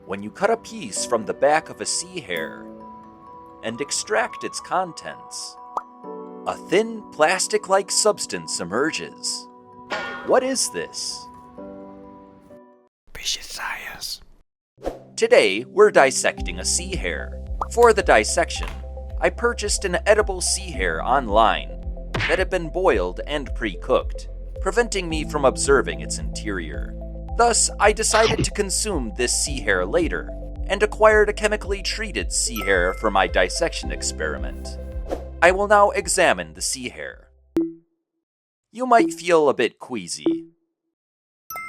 when you cut a piece from the back of a sea hare and extract its contents, a thin plastic-like substance emerges. What is this? Science. Today, we're dissecting a sea hare. For the dissection, I purchased an edible sea hare online that had been boiled and pre-cooked, preventing me from observing its interior. Thus, I decided to consume this sea hare later, and acquired a chemically treated sea hare for my dissection experiment. I will now examine the sea hare. You might feel a bit queasy.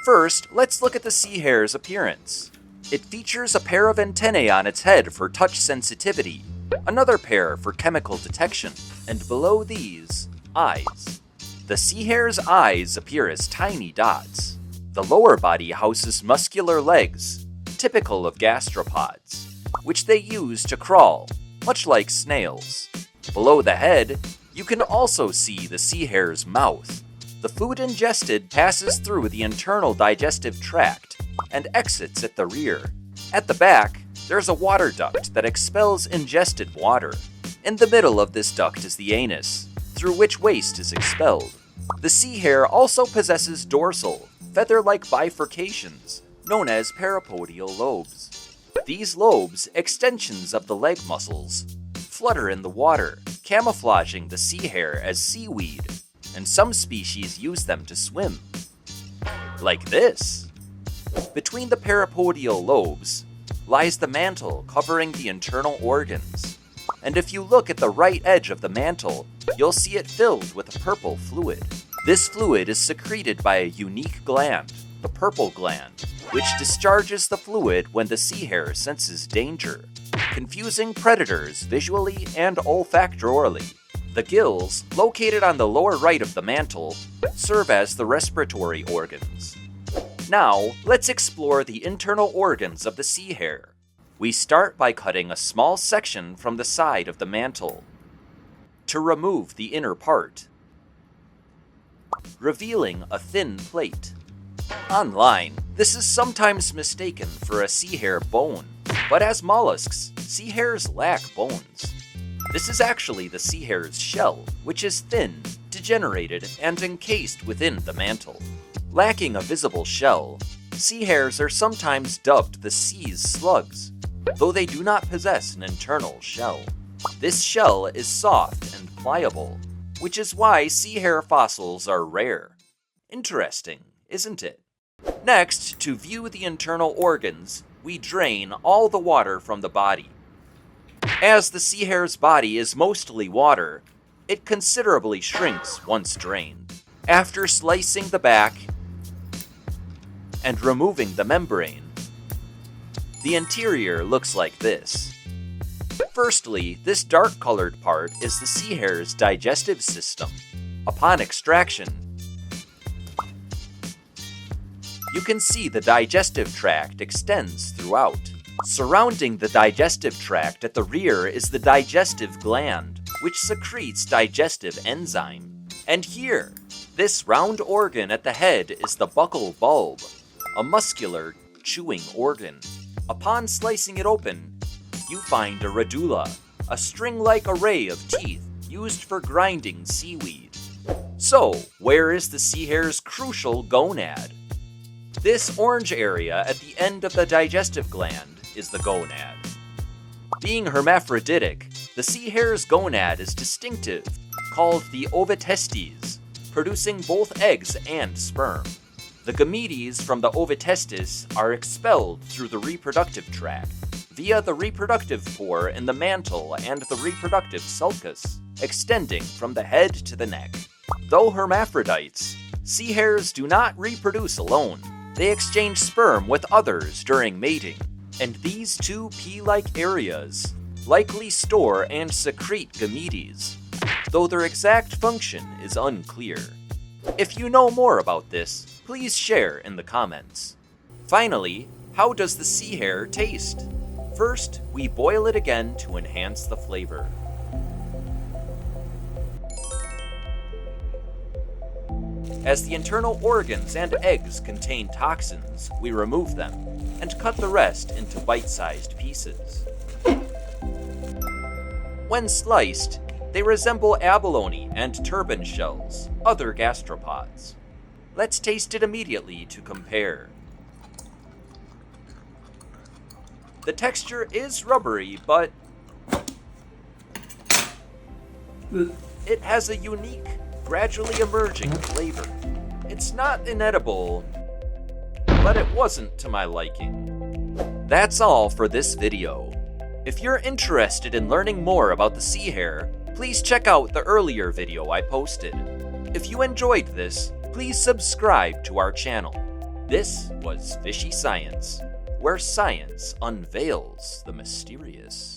First, let's look at the sea hare's appearance. It features a pair of antennae on its head for touch sensitivity, another pair for chemical detection, and below these, eyes. The sea hare's eyes appear as tiny dots. The lower body houses muscular legs, typical of gastropods, which they use to crawl, much like snails. Below the head, you can also see the sea hare's mouth. The food ingested passes through the internal digestive tract and exits at the rear. At the back, there's a water duct that expels ingested water. In the middle of this duct is the anus, through which waste is expelled. The sea hare also possesses dorsal, feather-like bifurcations, known as parapodial lobes. These lobes, extensions of the leg muscles, flutter in the water, camouflaging the sea hare as seaweed, and some species use them to swim. Like this. Between the parapodial lobes lies the mantle covering the internal organs. And if you look at the right edge of the mantle, you'll see it filled with a purple fluid. This fluid is secreted by a unique gland, the purple gland, which discharges the fluid when the sea hare senses danger, confusing predators visually and olfactorily. The gills, located on the lower right of the mantle, serve as the respiratory organs. Now, let's explore the internal organs of the sea hare. We start by cutting a small section from the side of the mantle to remove the inner part, revealing a thin plate. Online, this is sometimes mistaken for a sea hare bone, but as mollusks, sea hares lack bones. This is actually the sea hare's shell, which is thin, degenerated, and encased within the mantle. Lacking a visible shell, sea hares are sometimes dubbed the sea's slugs, though they do not possess an internal shell. This shell is soft and pliable, which is why sea hare fossils are rare. Interesting, isn't it? Next, to view the internal organs, we drain all the water from the body. As the sea hare's body is mostly water, it considerably shrinks once drained. After slicing the back and removing the membrane, the interior looks like this. Firstly, this dark-colored part is the sea hare's digestive system. Upon extraction, you can see the digestive tract extends throughout. Surrounding the digestive tract at the rear is the digestive gland, which secretes digestive enzyme. And here, this round organ at the head is the buccal bulb, a muscular, chewing organ. Upon slicing it open, you find a radula, a string-like array of teeth used for grinding seaweed. So, where is the sea hare's crucial gonad? This orange area at the end of the digestive gland is the gonad. Being hermaphroditic, the sea hare's gonad is distinctive, called the ovittestes, producing both eggs and sperm. The gametes from the ovittestes are expelled through the reproductive tract, via the reproductive pore in the mantle and the reproductive sulcus, extending from the head to the neck. Though hermaphrodites, sea hares do not reproduce alone. They exchange sperm with others during mating, and these two pea-like areas likely store and secrete gametes, though their exact function is unclear. If you know more about this, please share in the comments. Finally, how does the sea hare taste? First, we boil it again to enhance the flavor. As the internal organs and eggs contain toxins, we remove them. and cut the rest into bite-sized pieces. When sliced, they resemble abalone and turban shells, other gastropods. Let's taste it immediately to compare. The texture is rubbery, but it has a unique, gradually emerging flavor. It's not inedible, but it wasn't to my liking. That's all for this video. If you're interested in learning more about the sea hare, please check out the earlier video I posted. If you enjoyed this, please subscribe to our channel. This was Fishy Science, where science unveils the mysterious.